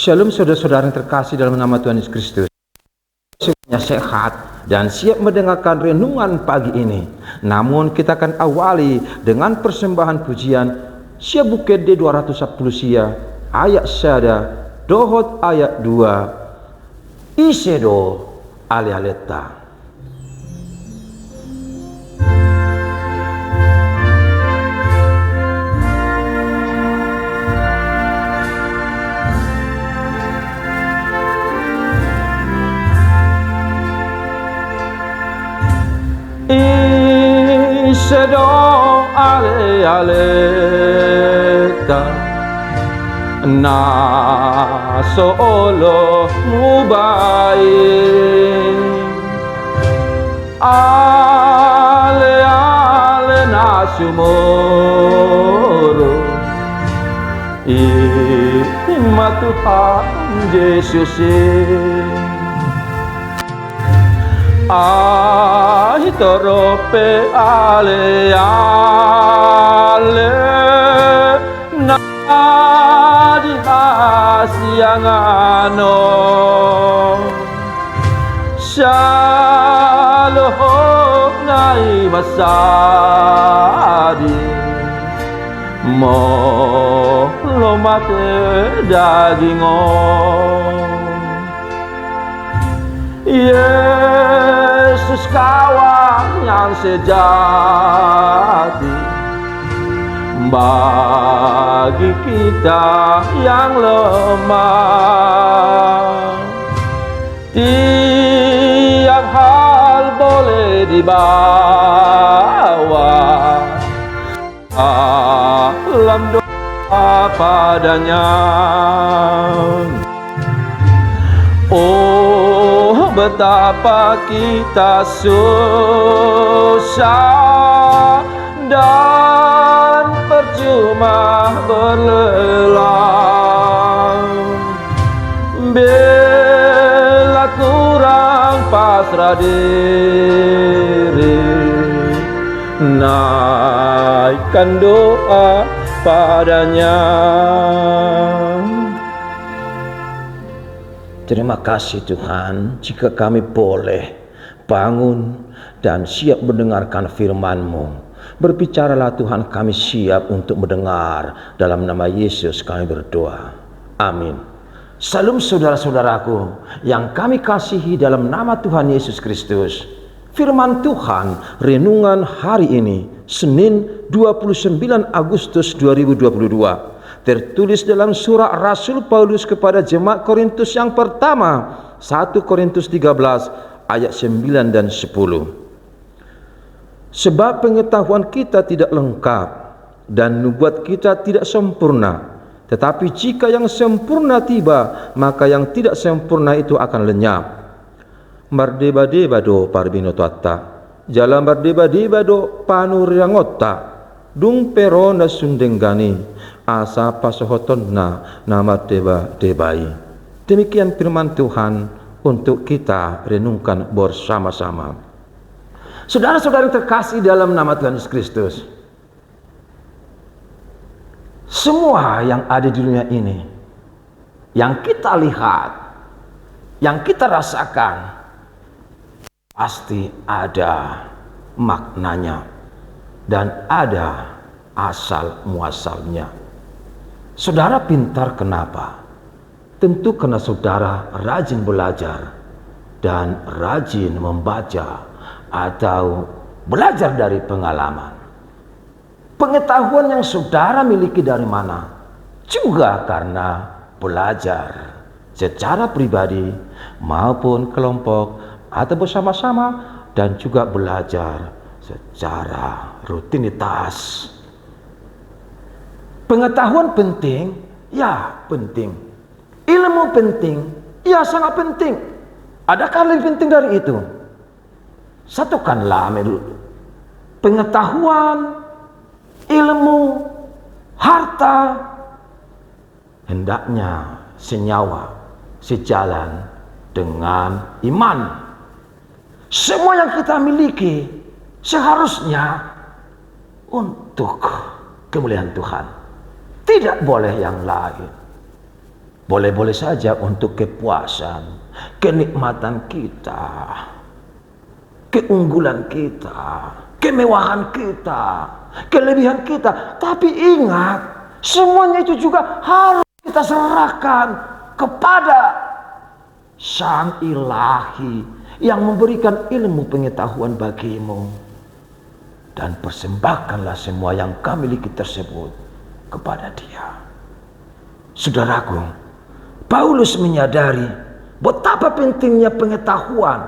Shalom saudara-saudara yang terkasih dalam nama Tuhan Yesus Kristus. Semuanya sehat dan siap mendengarkan renungan pagi ini. Namun kita akan awali dengan persembahan pujian Sia Bukit D210 Sia ayat Syada Dohot ayat 2 Isedo Alealeta. Isedo Alealeta na solo mubai ale na sumoro ima Tuhan Yesus torope ale na di asiangano shalom nai masadi mo lomate dagingon Yesus kawan yang sejati bagi kita yang lemah. Tiap hal boleh dibawa dalam doa padanya. Oh, betapa kita susah dan percuma berlelang bila kurang pasrah diri, naikkan doa padanya. Terima kasih Tuhan, jika kami boleh bangun dan siap mendengarkan firman-Mu. Berbicaralah Tuhan, kami siap untuk mendengar. Dalam nama Yesus kami berdoa. Amin. Salam saudara-saudaraku yang kami kasihi dalam nama Tuhan Yesus Kristus. Firman Tuhan renungan hari ini, Senin 29 Agustus 2022. Tertulis dalam surah Rasul Paulus kepada jemaat Korintus yang pertama, 1 Korintus 13 ayat 9 dan 10. Sebab pengetahuan kita tidak lengkap dan nubuat kita tidak sempurna. Tetapi jika yang sempurna tiba, maka yang tidak sempurna itu akan lenyap. Mardeba-deba do parbinotata, jalan mardeba-deba do panuriangota, dung perona sundenggani, asa pasohotonna nama deba-debai. Demikian firman Tuhan untuk kita renungkan bersama-sama. Saudara-saudara terkasih dalam nama Tuhan Yesus Kristus, semua yang ada di dunia ini, yang kita lihat, yang kita rasakan, pasti ada maknanya dan ada asal muasalnya. Saudara pintar kenapa? Tentu karena saudara rajin belajar dan rajin membaca atau belajar dari pengalaman. Pengetahuan yang saudara miliki dari mana? Juga karena belajar secara pribadi maupun kelompok atau bersama-sama, dan juga belajar secara rutinitas. Pengetahuan penting, ya penting. Ilmu penting, ya sangat penting. Adakah lebih penting dari itu? Satukanlah pengetahuan, ilmu, harta, hendaknya senyawa, sejalan dengan iman. Semua yang kita miliki seharusnya untuk kemuliaan Tuhan. Tidak boleh yang lain. boleh-boleh saja untuk kepuasan, kenikmatan kita, keunggulan kita, kemewahan kita, kelebihan kita. Tapi ingat, semuanya itu juga harus kita serahkan kepada Sang Ilahi yang memberikan ilmu pengetahuan bagimu. Dan persembahkanlah semua yang kami miliki tersebut kepada Dia. Saudaraku, Paulus menyadari betapa pentingnya pengetahuan.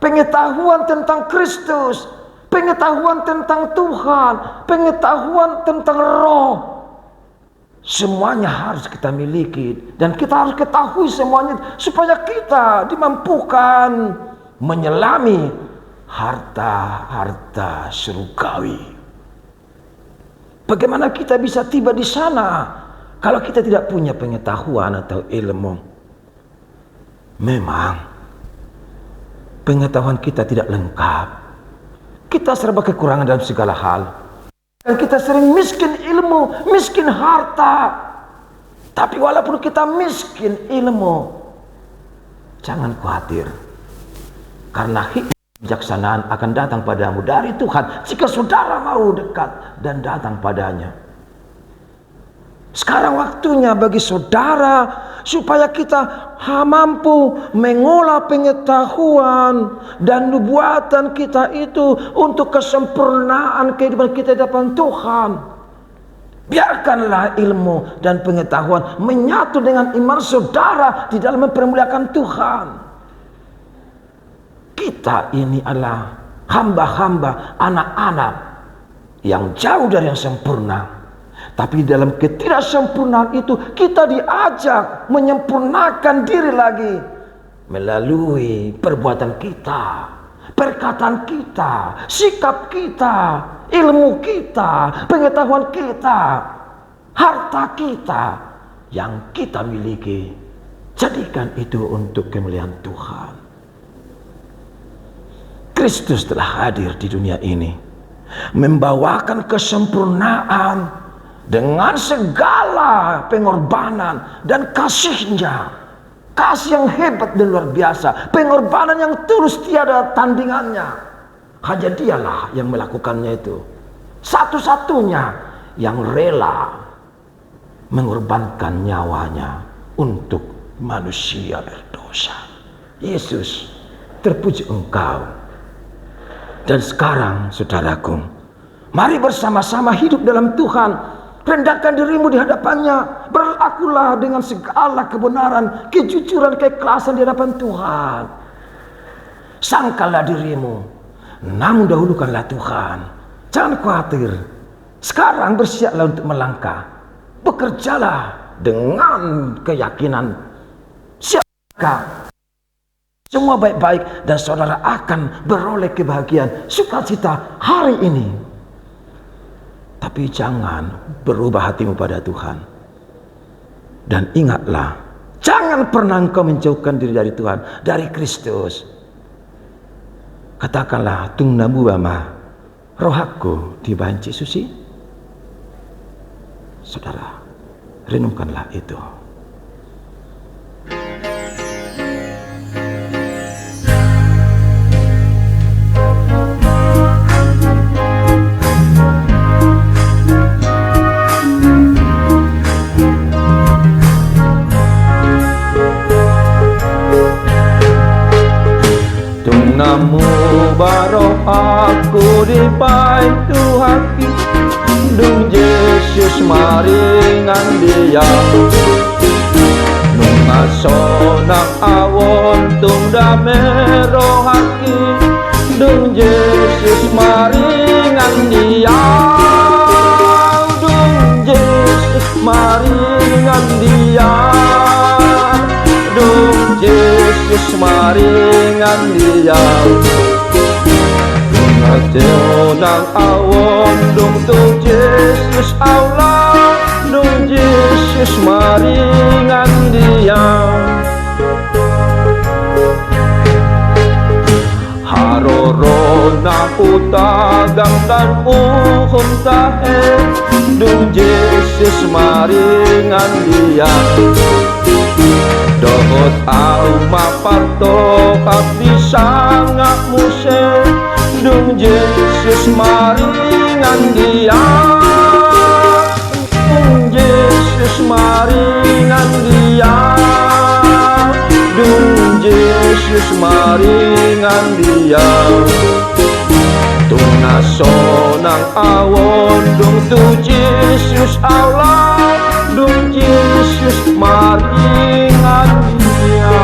Pengetahuan tentang Kristus, pengetahuan tentang Tuhan, pengetahuan tentang Roh. Semuanya harus kita miliki dan kita harus ketahui semuanya supaya kita dimampukan menyelami harta-harta surgawi. Bagaimana kita bisa tiba di sana kalau kita tidak punya pengetahuan atau ilmu? Memang pengetahuan kita tidak lengkap. Kita serba kekurangan dalam segala hal. Dan kita sering miskin ilmu, miskin harta. Tapi walaupun kita miskin ilmu, jangan khawatir. Karena hikmat kebijaksanaan akan datang padamu dari Tuhan jika saudara mau dekat dan datang padanya. Sekarang waktunya bagi saudara supaya kita mampu mengolah pengetahuan dan nubuatan kita itu untuk kesempurnaan kehidupan kita di depan Tuhan. Biarkanlah ilmu dan pengetahuan menyatu dengan iman saudara di dalam mempermuliakan Tuhan. Kita ini adalah hamba-hamba, anak-anak yang jauh dari yang sempurna. Tapi dalam ketidaksempurnaan itu kita diajak menyempurnakan diri lagi melalui perbuatan kita, perkataan kita, sikap kita, ilmu kita, pengetahuan kita, harta kita yang kita miliki. Jadikan itu untuk kemuliaan Tuhan. Kristus telah hadir di dunia ini membawakan kesempurnaan dengan segala pengorbanan dan kasihnya. Kasih yang hebat dan luar biasa, pengorbanan yang tulus tiada tandingannya. Hanya Dialah yang melakukannya itu, satu-satunya yang rela mengorbankan nyawanya untuk manusia berdosa. Yesus, terpuji Engkau. Dan sekarang saudaraku, mari bersama-sama hidup dalam Tuhan. Rendahkan dirimu di hadapannya. Berlakulah dengan segala kebenaran, kejujuran, keikhlasan di hadapan Tuhan. Sangkallah dirimu, namun dahulukanlah Tuhan. Jangan khawatir. Sekarang bersiaplah untuk melangkah. Bekerjalah dengan keyakinan. Siapkah? Semua baik-baik dan saudara akan beroleh kebahagiaan, sukacita hari ini. Tapi jangan berubah hatimu pada Tuhan. Dan ingatlah, jangan pernah engkau menjauhkan diri dari Tuhan, dari Kristus. Katakanlah, tung nabu bama, rohaku dibanci suci. Saudara, renungkanlah itu. Namu baroh aku di bait Tuhan, dung Yesus maringan dia, nung asonak awon tung dame rohaki, dung Yesus maringan dia, dung Yesus maringan dia, dung Yesus maringan dia. Ngateo nang awon dung tu Yesus Allah, dung Yesus maringan dia. Haroro na utagang dan uhum tahe, dung Yesus maringan dia. Dohot au maparto abdi sangak muse dung Yesus maringan dia dung Yesus maringan dia dung Yesus maringan dia tung nasonang awon dung tu Yesus Allah dung Yesus maringan dia.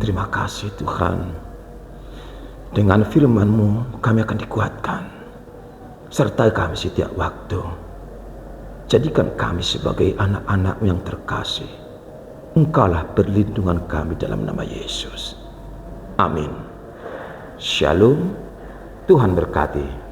Terima kasih Tuhan. Dengan firman-Mu kami akan dikuatkan. Sertai kami setiap waktu. Jadikan kami sebagai anak-anak-Mu yang terkasih. Engkaulah perlindungan kami dalam nama Yesus. Amin. Shalom. Tuhan berkati.